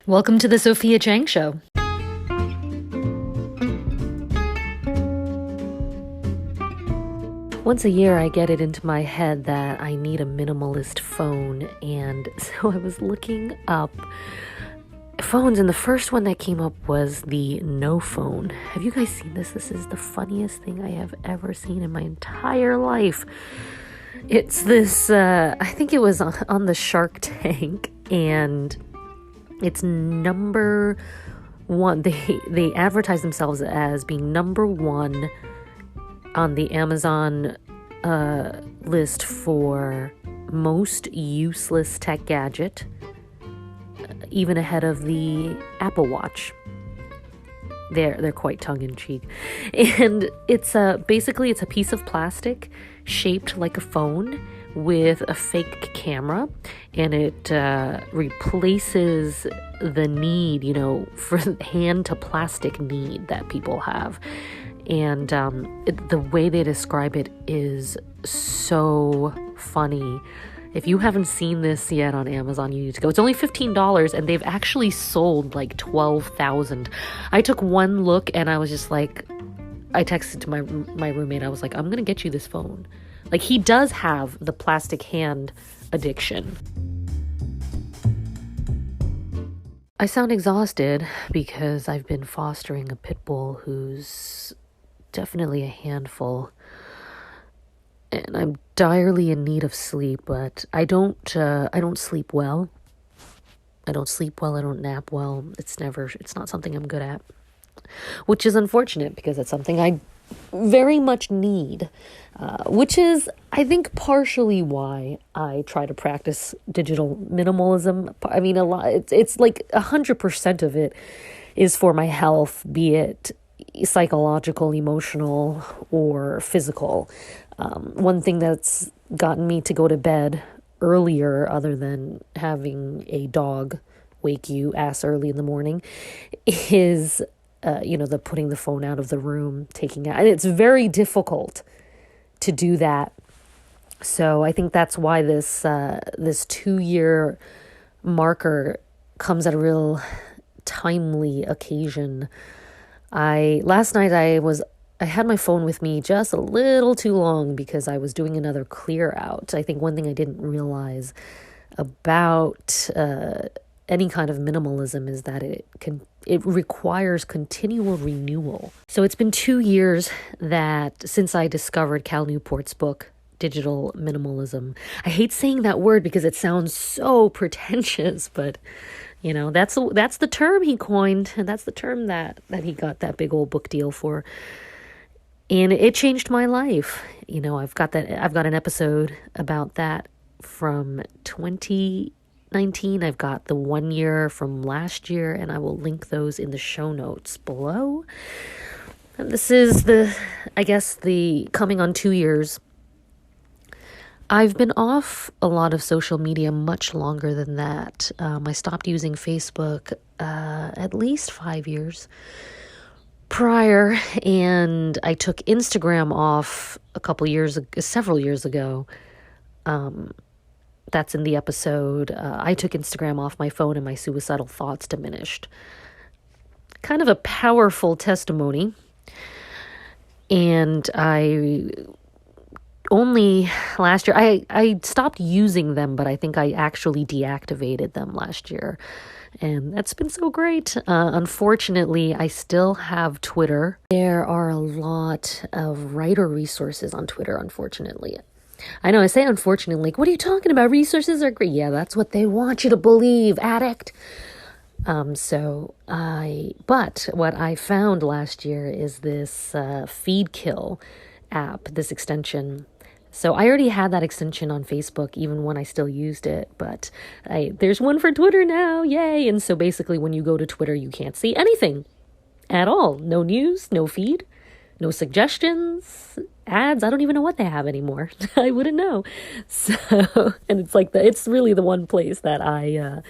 Welcome to the Sophia Chang Show. Once a year, I get it into my head that I need a minimalist phone, and so I was looking up phones, and the first one that came up was the No Phone. Have you guys seen this? This is the funniest thing I have ever seen in my entire life. It's this, I think it was on the Shark Tank, and it's number one. They advertise themselves as being number one on the Amazon list for most useless tech gadget, even ahead of the Apple Watch. They're quite tongue-in-cheek. And it's basically it's a piece of plastic shaped like a phone with a fake camera, and it replaces the need, for hand to plastic need that people have. And the way they describe it is so funny. If you haven't seen this yet on Amazon, you need to go. It's only $15, and they've actually sold like 12,000. I took one look, and I was just like, I texted to my roommate. I was like, I'm going to get you this phone. Like, he does have the plastic hand addiction. I sound exhausted because I've been fostering a pit bull who's definitely a handful. And I'm direly in need of sleep, but I don't sleep well. I don't nap well. It's not something I'm good at, which is unfortunate because it's something I very much need, which is, I think, partially why I try to practice digital minimalism. I mean, it's like 100% of it is for my health, be it psychological, emotional, or physical. One thing that's gotten me to go to bed earlier, other than having a dog wake you ass early in the morning, is the putting the phone out of the room, taking it. And it's very difficult to do that. So I think that's why this 2-year marker comes at a real timely occasion. Last night I had my phone with me just a little too long because I was doing another clear out. I think one thing I didn't realize about any kind of minimalism is that it requires continual renewal. So it's been 2 years since I discovered Cal Newport's book, Digital Minimalism. I hate saying that word because it sounds so pretentious, but that's the term he coined, and that's the term that he got that big old book deal for. And it changed my life. I've got an episode about that from 2019. I've got the 1 year from last year, and I will link those in the show notes below. And this is the coming on 2 years. I've been off a lot of social media much longer than that. I stopped using Facebook at least 5 years prior, and I took Instagram off several years ago. That's in the episode. I took Instagram off my phone and my suicidal thoughts diminished. Kind of a powerful testimony. And only last year, I stopped using them, but I think I actually deactivated them last year. And that's been so great. Unfortunately, I still have Twitter. There are a lot of writer resources on Twitter, unfortunately. I know I say unfortunately, like, what are you talking about? Resources are great. Yeah, that's what they want you to believe, addict. But what I found last year is this Feedkill app, this extension. So I already had that extension on Facebook, even when I still used it, but there's one for Twitter now, yay! And so basically when you go to Twitter, you can't see anything at all. No news, no feed, no suggestions, ads. I don't even know what they have anymore. I wouldn't know. So, and it's really the one place that I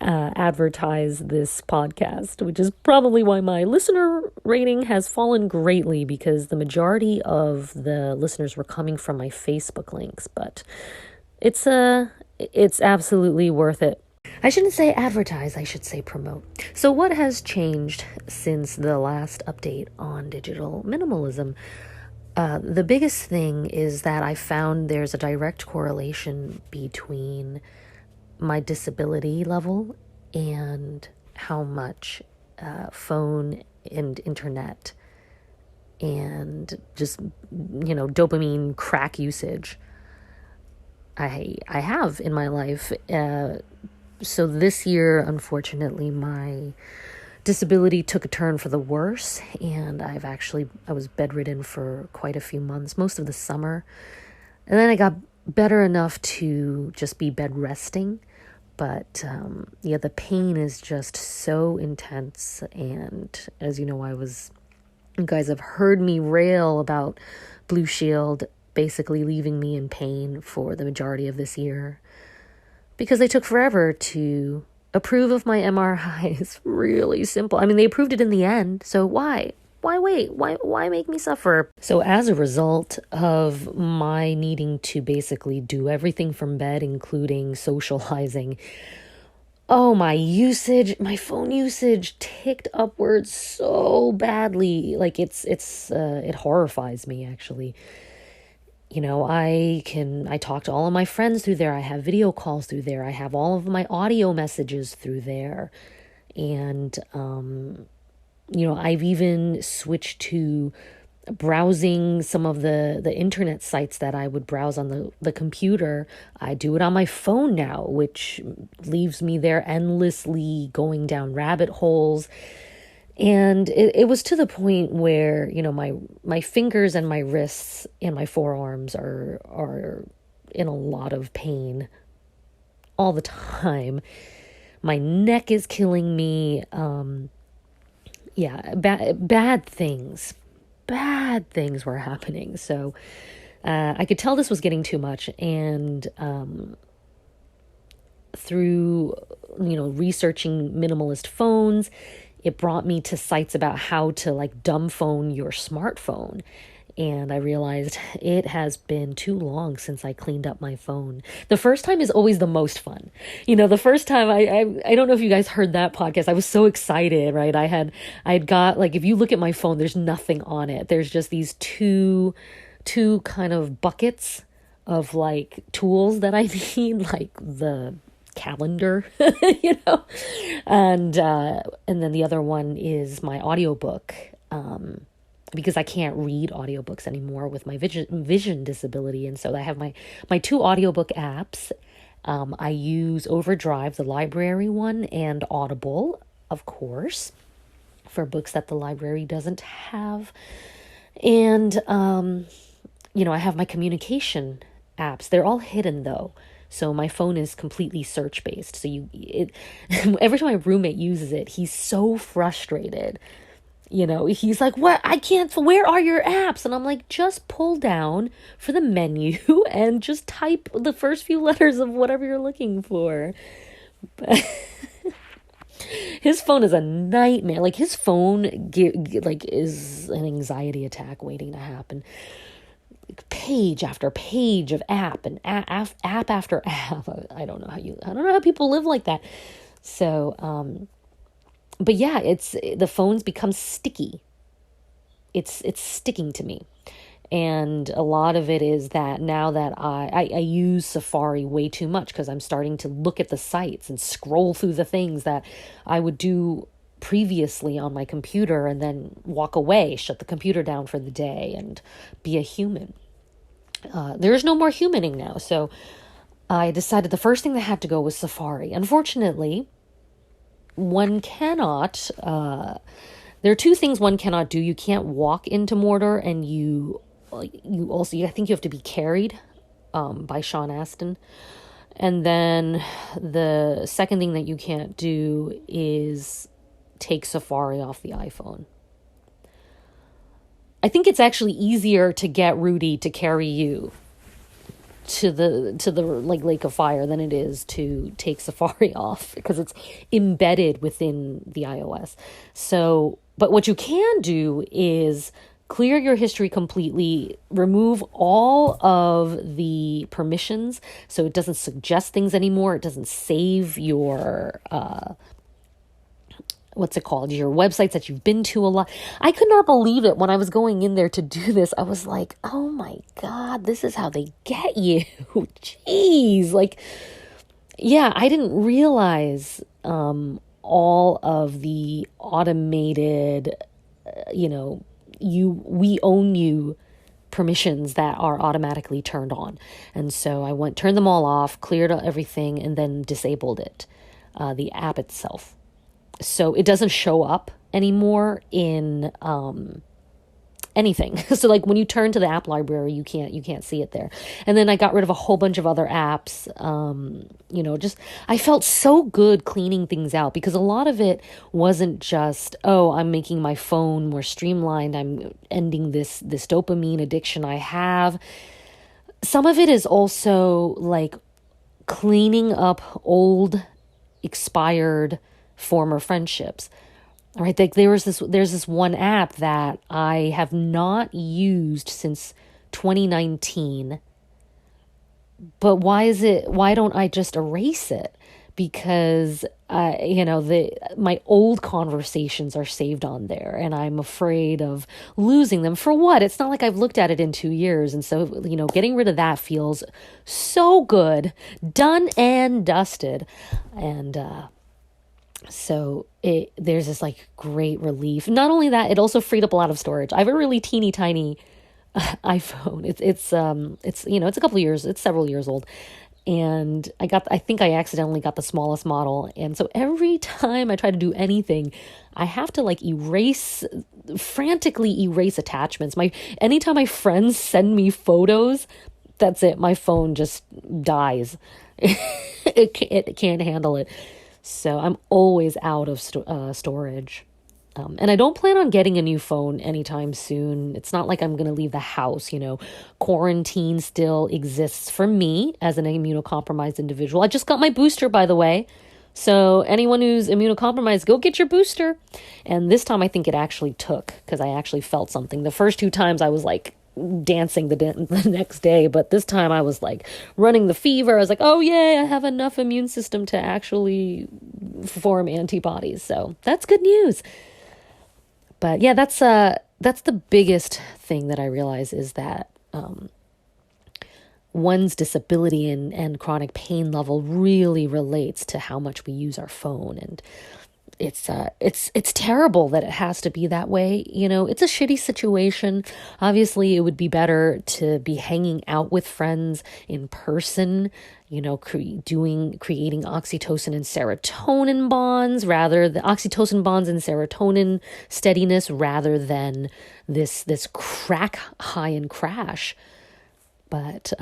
advertise this podcast, which is probably why my listener rating has fallen greatly, because the majority of the listeners were coming from my Facebook links. But it's absolutely worth it. I shouldn't say advertise, I should say promote. So what has changed since the last update on digital minimalism? The biggest thing is that I found there's a direct correlation between my disability level and how much phone and internet and just, dopamine crack usage I have in my life. So this year, unfortunately, my disability took a turn for the worse, and I was bedridden for quite a few months, most of the summer. And then I got better enough to just be bed resting. But the pain is just so intense. And as you know, you guys have heard me rail about Blue Shield basically leaving me in pain for the majority of this year because they took forever to approve of my MRI. It's really simple. I mean, they approved it in the end. So why? Why wait? Why make me suffer? So as a result of my needing to basically do everything from bed, including socializing, my phone usage ticked upwards so badly. Like it horrifies me, actually. I talk to all of my friends through there. I have video calls through there. I have all of my audio messages through there. And, I've even switched to browsing some of the internet sites that I would browse on the computer. I do it on my phone now, which leaves me there endlessly going down rabbit holes. And it was to the point where, my fingers and my wrists and my forearms are in a lot of pain all the time. My neck is killing me. Bad things were happening. So I could tell this was getting too much. And through, researching minimalist phones, it brought me to sites about how to dumb phone your smartphone. And I realized it has been too long since I cleaned up my phone. The first time is always the most fun. The first time I don't know if you guys heard that podcast. I was so excited, right? I had got, if you look at my phone, there's nothing on it. There's just these two kind of buckets of tools that I need, like the calendar, and then the other one is my audiobook, because I can't read audiobooks anymore with my vision disability. And so I have my two audiobook apps. I use Overdrive, the library one, and Audible, of course, for books that the library doesn't have. And, I have my communication apps. They're all hidden though. So my phone is completely search-based. So every time my roommate uses it, he's so frustrated. He's like, what? Where are your apps? And I'm like, just pull down for the menu and just type the first few letters of whatever you're looking for. But his phone is a nightmare. His phone is an anxiety attack waiting to happen. Page after page of app and app after app. I don't know how people live like that. So, but yeah, the phone's become sticky. It's sticking to me. And a lot of it is that now that I use Safari way too much because I'm starting to look at the sites and scroll through the things that I would do previously on my computer and then walk away, shut the computer down for the day and be a human. There's no more humaning now. So I decided the first thing that had to go was Safari. Unfortunately, one cannot, there are two things one cannot do. You can't walk into Mordor, and you also, I think you have to be carried, by Sean Astin. And then the second thing that you can't do is take Safari off the iPhone. I think it's actually easier to get Rudy to carry you to the Lake of Fire than it is to take Safari off, because it's embedded within the iOS. So, but what you can do is clear your history completely, remove all of the permissions so it doesn't suggest things anymore. It doesn't save your, what's it called? Your websites that you've been to a lot. I could not believe it when I was going in there to do this. I was like, oh my God, this is how they get you. Jeez. Like, yeah, I didn't realize, all of the automated, we own you permissions that are automatically turned on. And so I turned them all off, cleared everything, and then disabled it, the app itself. So it doesn't show up anymore in anything. So like when you turn to the app library, you can't see it there. And then I got rid of a whole bunch of other apps. I felt so good cleaning things out, because a lot of it wasn't just, oh, I'm making my phone more streamlined, I'm ending this dopamine addiction I have. Some of it is also like cleaning up old, expired, former friendships. All right, like there's this one app that I have not used since 2019. But why don't I just erase it? Because my old conversations are saved on there, and I'm afraid of losing them. For what? It's not like I've looked at it in 2 years. And so, getting rid of that feels so good, done and dusted. And so there's this like great relief. Not only that, it also freed up a lot of storage. I have a really teeny tiny iPhone. It's a couple of years, it's several years old. And I think I accidentally got the smallest model. And so every time I try to do anything, I have to like frantically erase attachments. Anytime my friends send me photos, that's it. My phone just dies. It can't handle it. So I'm always out of storage. And I don't plan on getting a new phone anytime soon. It's not like I'm going to leave the house. Quarantine still exists for me as an immunocompromised individual. I just got my booster, by the way. So anyone who's immunocompromised, go get your booster. And this time I think it actually took, because I actually felt something. The first 2 times I was like dancing the next day, but this time I was like running the fever. I was like, oh yeah, I have enough immune system to actually form antibodies. So that's good news. But yeah, that's the biggest thing that I realize, is that one's disability and chronic pain level really relates to how much we use our phone. And it's terrible that it has to be that way. It's a shitty situation. Obviously, it would be better to be hanging out with friends in person, creating oxytocin and serotonin bonds, oxytocin bonds and serotonin steadiness, rather than this crack high and crash. But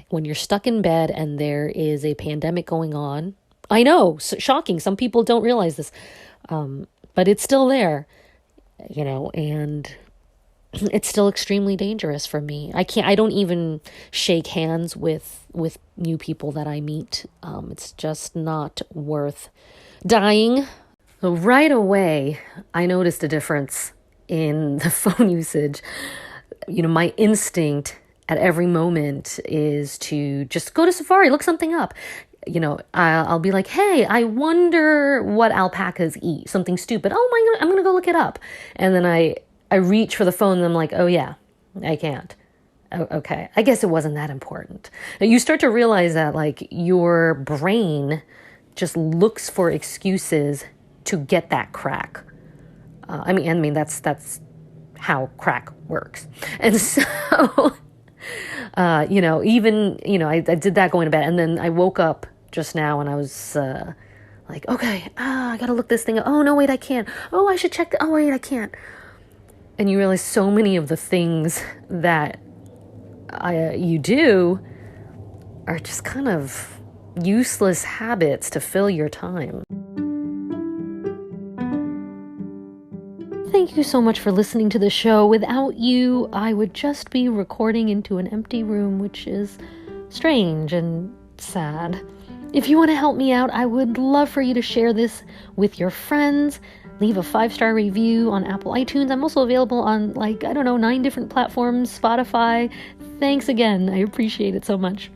when you're stuck in bed and there is a pandemic going on, I know, shocking. Some people don't realize this, but it's still there, and it's still extremely dangerous for me. I don't even shake hands with new people that I meet. It's just not worth dying. So right away, I noticed a difference in the phone usage. My instinct at every moment is to just go to Safari, look something up. I'll be like, hey, I wonder what alpacas eat. Something stupid. Oh my God, I'm going to go look it up. And then I reach for the phone and I'm like, oh yeah, I can't. Okay. I guess it wasn't that important. Now, you start to realize that like your brain just looks for excuses to get that crack. I mean, that's how crack works. And so, I did that going to bed, and then I woke up just now and I was like, okay, I gotta look this thing up. Oh no, wait, I can't. Oh, I should check. Oh wait, I can't. And you realize so many of the things that you do are just kind of useless habits to fill your time. Thank you so much for listening to the show. Without you, I would just be recording into an empty room, which is strange and sad. If you want to help me out, I would love for you to share this with your friends. Leave a 5-star review on Apple iTunes. I'm also available on 9 different platforms, Spotify. Thanks again. I appreciate it so much.